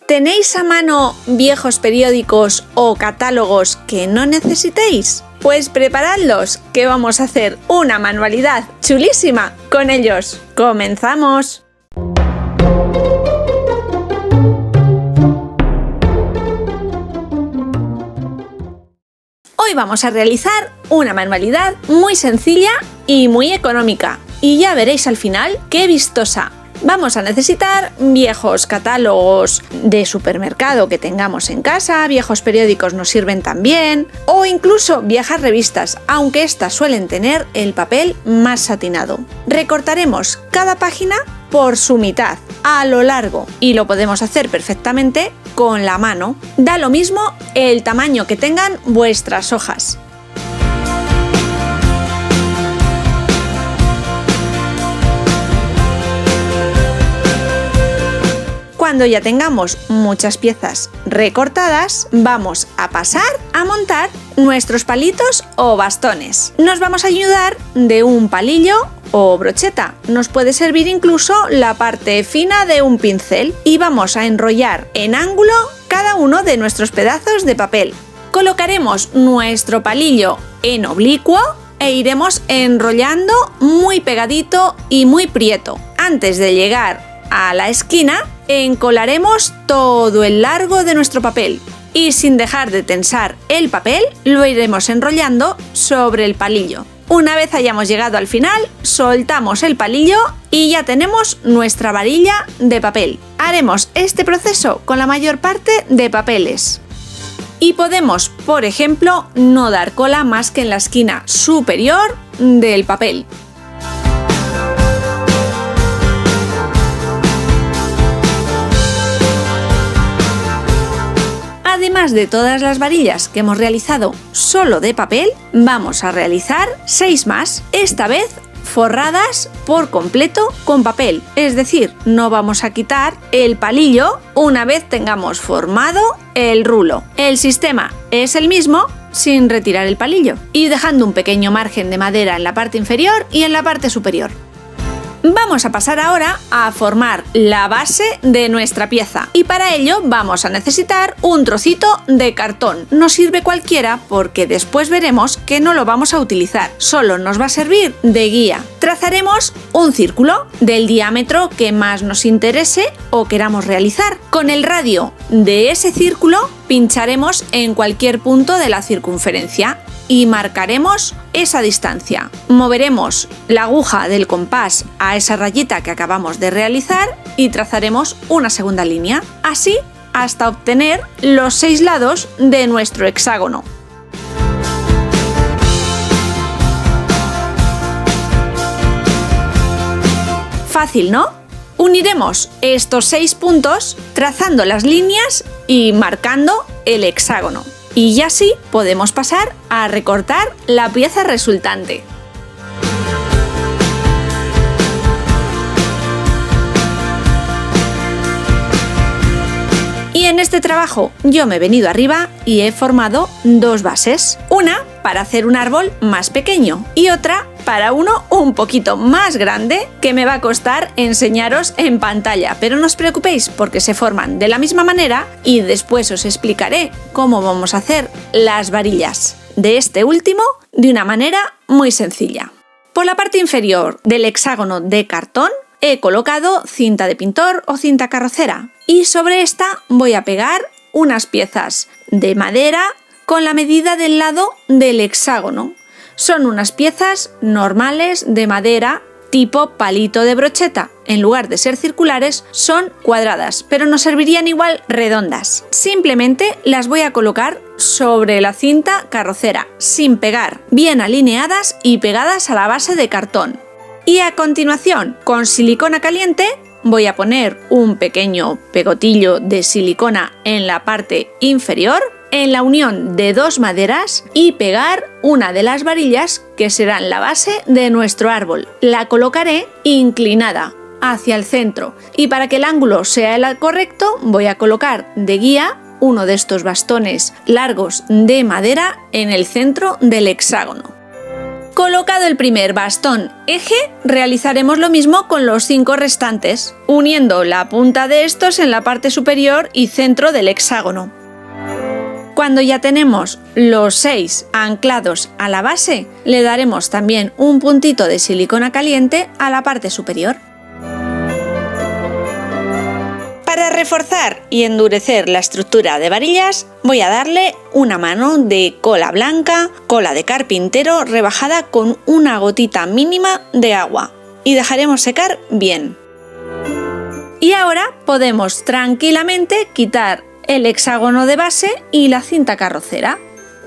¿Tenéis a mano viejos periódicos o catálogos que no necesitéis? Pues preparadlos, que vamos a hacer una manualidad chulísima con ellos. ¡Comenzamos! Hoy vamos a realizar una manualidad muy sencilla y muy económica. Y ya veréis al final qué vistosa. Vamos a necesitar viejos catálogos de supermercado que tengamos en casa, viejos periódicos nos sirven también, o incluso viejas revistas, aunque estas suelen tener el papel más satinado. Recortaremos cada página por su mitad, a lo largo, y lo podemos hacer perfectamente con la mano. Da lo mismo el tamaño que tengan vuestras hojas. Cuando ya tengamos muchas piezas recortadas, vamos a pasar a montar nuestros palitos o bastones. Nos vamos a ayudar de un palillo o brocheta. Nos puede servir incluso la parte fina de un pincel y vamos a enrollar en ángulo cada uno de nuestros pedazos de papel. Colocaremos nuestro palillo en oblicuo e iremos enrollando muy pegadito y muy prieto. Antes de llegar a la esquina, encolaremos todo el largo de nuestro papel y sin dejar de tensar el papel lo iremos enrollando sobre el palillo. Una vez hayamos llegado al final, soltamos el palillo y ya tenemos nuestra varilla de papel. Haremos este proceso con la mayor parte de papeles. Y podemos, por ejemplo, no dar cola más que en la esquina superior del papel. Además de todas las varillas que hemos realizado solo de papel, vamos a realizar 6 más, esta vez forradas por completo con papel, es decir, no vamos a quitar el palillo una vez tengamos formado el rulo. El sistema es el mismo sin retirar el palillo y dejando un pequeño margen de madera en la parte inferior y en la parte superior. Vamos a pasar ahora a formar la base de nuestra pieza y para ello vamos a necesitar un trocito de cartón. No sirve cualquiera porque después veremos que no lo vamos a utilizar, solo nos va a servir de guía. Trazaremos un círculo del diámetro que más nos interese o queramos realizar. Con el radio de ese círculo pincharemos en cualquier punto de la circunferencia y marcaremos esa distancia. Moveremos la aguja del compás a esa rayita que acabamos de realizar y trazaremos una segunda línea, así hasta obtener los 6 lados de nuestro hexágono. Fácil, ¿no? Uniremos estos 6 puntos trazando las líneas y marcando el hexágono. Y ya sí podemos pasar a recortar la pieza resultante. Y en este trabajo yo me he venido arriba y he formado 2 bases. Una para hacer un árbol más pequeño y otra para uno un poquito más grande que me va a costar enseñaros en pantalla, pero no os preocupéis porque se forman de la misma manera y después os explicaré cómo vamos a hacer las varillas de este último de una manera muy sencilla. Por la parte inferior del hexágono de cartón he colocado cinta de pintor o cinta carrocera y sobre esta voy a pegar unas piezas de madera con la medida del lado del hexágono. Son unas piezas normales de madera tipo palito de brocheta. En lugar de ser circulares, son cuadradas, pero nos servirían igual redondas. Simplemente las voy a colocar sobre la cinta carrocera, sin pegar, bien alineadas y pegadas a la base de cartón. Y a continuación, con silicona caliente, voy a poner un pequeño pegotillo de silicona en la parte inferior, en la unión de 2 maderas y pegar una de las varillas que serán la base de nuestro árbol. La colocaré inclinada hacia el centro y para que el ángulo sea el correcto voy a colocar de guía uno de estos bastones largos de madera en el centro del hexágono. Colocado el primer bastón eje, realizaremos lo mismo con los 5 restantes, uniendo la punta de estos en la parte superior y centro del hexágono. Cuando ya tenemos los 6 anclados a la base, le daremos también un puntito de silicona caliente a la parte superior. Para reforzar y endurecer la estructura de varillas, voy a darle una mano de cola blanca, cola de carpintero rebajada con una gotita mínima de agua y dejaremos secar bien. Y ahora podemos tranquilamente quitar el hexágono de base y la cinta carrocera.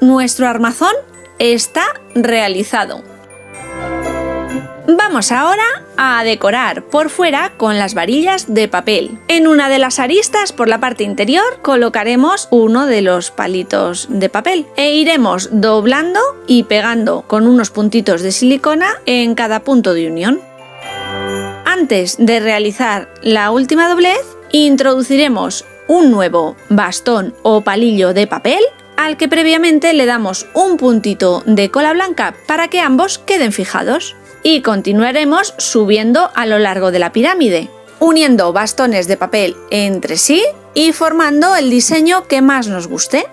Nuestro armazón está realizado. Vamos ahora a decorar por fuera con las varillas de papel. En una de las aristas por la parte interior colocaremos uno de los palitos de papel e iremos doblando y pegando con unos puntitos de silicona en cada punto de unión. Antes de realizar la última doblez, introduciremos un nuevo bastón o palillo de papel al que previamente le damos un puntito de cola blanca para que ambos queden fijados. Y continuaremos subiendo a lo largo de la pirámide, uniendo bastones de papel entre sí y formando el diseño que más nos guste.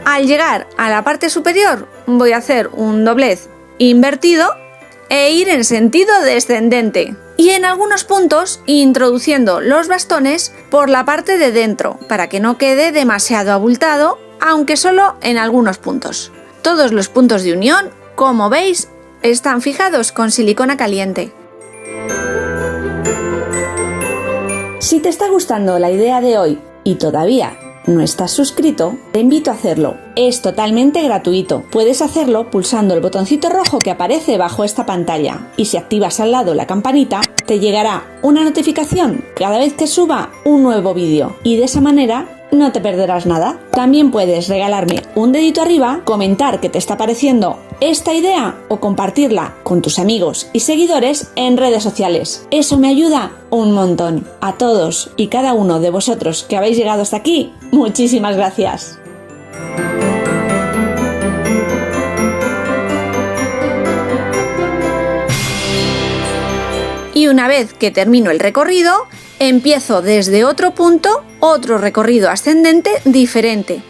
Al llegar a la parte superior voy a hacer un doblez invertido e ir en sentido descendente y en algunos puntos introduciendo los bastones por la parte de dentro para que no quede demasiado abultado, aunque solo en algunos puntos. Todos los puntos de unión, como veis, están fijados con silicona caliente. Si te está gustando la idea de hoy y todavía no estás suscrito, te invito a hacerlo. Es totalmente gratuito. Puedes hacerlo pulsando el botoncito rojo que aparece bajo esta pantalla y si activas al lado la campanita, te llegará una notificación cada vez que suba un nuevo vídeo y de esa manera no te perderás nada. También puedes regalarme un dedito arriba, comentar qué te está pareciendo esta idea o compartirla con tus amigos y seguidores en redes sociales. Eso me ayuda un montón. A todos y cada uno de vosotros que habéis llegado hasta aquí, muchísimas gracias. Y una vez que termino el recorrido, empiezo desde otro punto, otro recorrido ascendente diferente.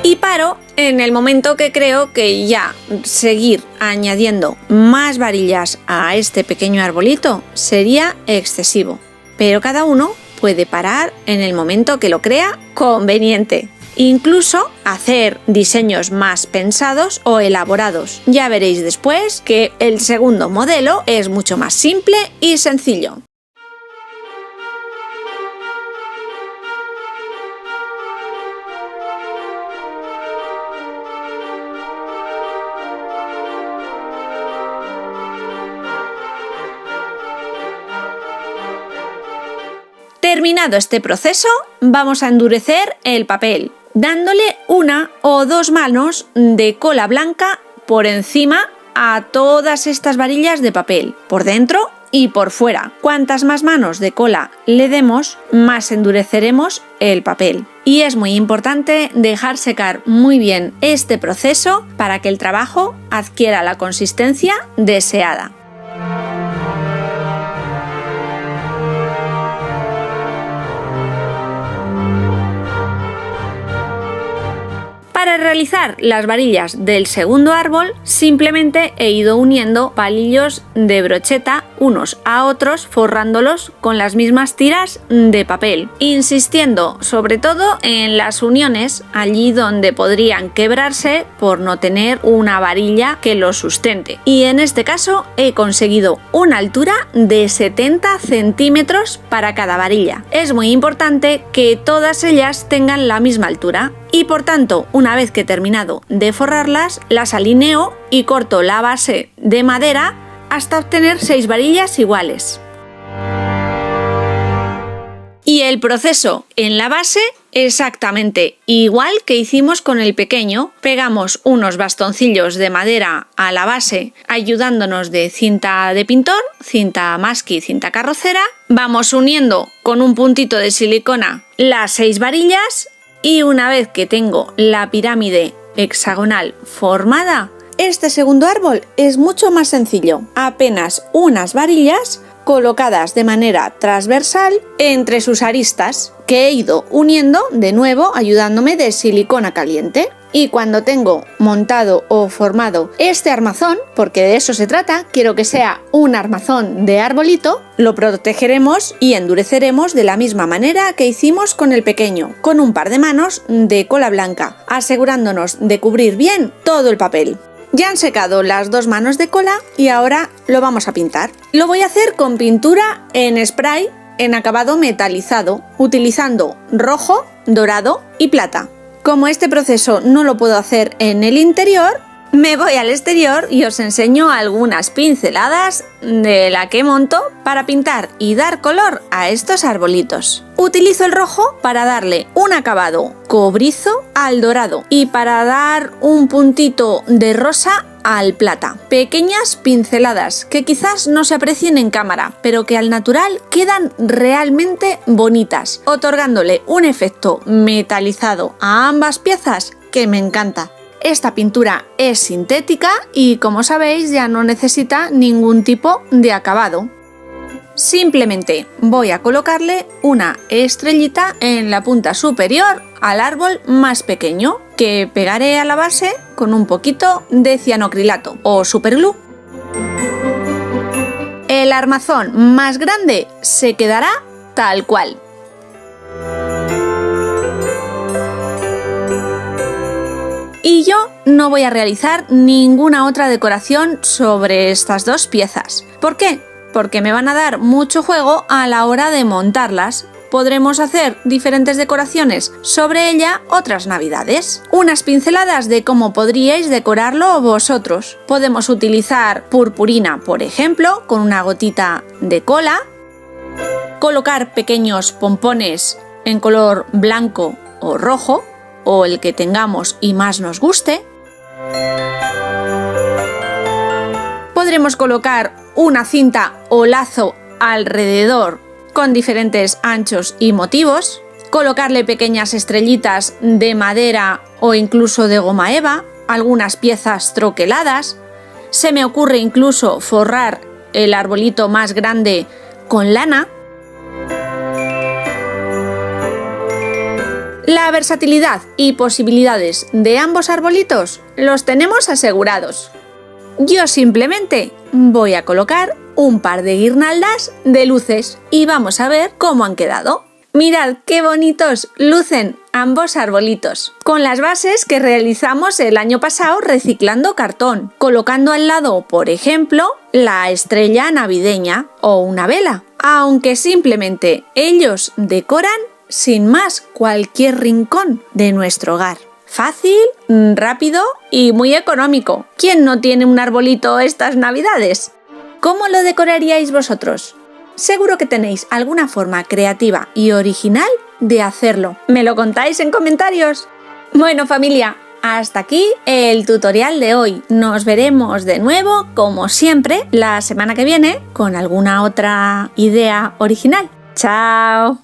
Y paro en el momento que creo que ya seguir añadiendo más varillas a este pequeño arbolito sería excesivo. Pero cada uno puede parar en el momento que lo crea conveniente. Incluso hacer diseños más pensados o elaborados. Ya veréis después que el segundo modelo es mucho más simple y sencillo. Terminado este proceso, vamos a endurecer el papel, dándole una o dos manos de cola blanca por encima a todas estas varillas de papel, por dentro y por fuera. Cuantas más manos de cola le demos, más endureceremos el papel. Y es muy importante dejar secar muy bien este proceso para que el trabajo adquiera la consistencia deseada. Para realizar las varillas del segundo árbol, simplemente he ido uniendo palillos de brocheta unos a otros, forrándolos con las mismas tiras de papel, insistiendo sobre todo en las uniones allí donde podrían quebrarse por no tener una varilla que los sustente. Y en este caso he conseguido una altura de 70 centímetros para cada varilla. Es muy importante que todas ellas tengan la misma altura. Y por tanto, una vez que he terminado de forrarlas, las alineo y corto la base de madera hasta obtener 6 varillas iguales. Y el proceso en la base exactamente igual que hicimos con el pequeño. Pegamos unos bastoncillos de madera a la base ayudándonos de cinta de pintor, cinta masking, cinta carrocera. Vamos uniendo con un puntito de silicona las 6 varillas y una vez que tengo la pirámide hexagonal formada, este segundo árbol es mucho más sencillo. Apenas unas varillas colocadas de manera transversal entre sus aristas que he ido uniendo de nuevo ayudándome de silicona caliente. Y cuando tengo montado o formado este armazón, porque de eso se trata, quiero que sea un armazón de arbolito, lo protegeremos y endureceremos de la misma manera que hicimos con el pequeño, con un par de manos de cola blanca, asegurándonos de cubrir bien todo el papel. Ya han secado las 2 manos de cola y ahora lo vamos a pintar. Lo voy a hacer con pintura en spray en acabado metalizado, utilizando rojo, dorado y plata. Como este proceso no lo puedo hacer en el interior, me voy al exterior y os enseño algunas pinceladas de la que monto para pintar y dar color a estos arbolitos. Utilizo el rojo para darle un acabado cobrizo al dorado y para dar un puntito de rosa al plata. Pequeñas pinceladas que quizás no se aprecien en cámara, pero que al natural quedan realmente bonitas, otorgándole un efecto metalizado a ambas piezas que me encanta. Esta pintura es sintética y, como sabéis, ya no necesita ningún tipo de acabado. Simplemente voy a colocarle una estrellita en la punta superior al árbol más pequeño, que pegaré a la base con un poquito de cianocrilato o superglue. El armazón más grande se quedará tal cual. Y yo no voy a realizar ninguna otra decoración sobre estas 2 piezas. ¿Por qué? Porque me van a dar mucho juego a la hora de montarlas. Podremos hacer diferentes decoraciones sobre ella otras navidades. Unas pinceladas de cómo podríais decorarlo vosotros. Podemos utilizar purpurina, por ejemplo, con una gotita de cola. Colocar pequeños pompones en color blanco o rojo, o el que tengamos y más nos guste. Podremos colocar una cinta o lazo alrededor con diferentes anchos y motivos, colocarle pequeñas estrellitas de madera o incluso de goma eva, algunas piezas troqueladas. Se me ocurre incluso forrar el arbolito más grande con lana. La versatilidad y posibilidades de ambos arbolitos los tenemos asegurados. Yo simplemente voy a colocar un par de guirnaldas de luces y vamos a ver cómo han quedado. Mirad qué bonitos lucen ambos arbolitos, con las bases que realizamos el año pasado reciclando cartón, colocando al lado, por ejemplo, la estrella navideña o una vela, aunque simplemente ellos decoran sin más cualquier rincón de nuestro hogar. Fácil, rápido y muy económico. ¿Quién no tiene un arbolito estas navidades? ¿Cómo lo decoraríais vosotros? Seguro que tenéis alguna forma creativa y original de hacerlo. ¿Me lo contáis en comentarios? Bueno, familia, hasta aquí el tutorial de hoy. Nos veremos de nuevo, como siempre, la semana que viene con alguna otra idea original. ¡Chao!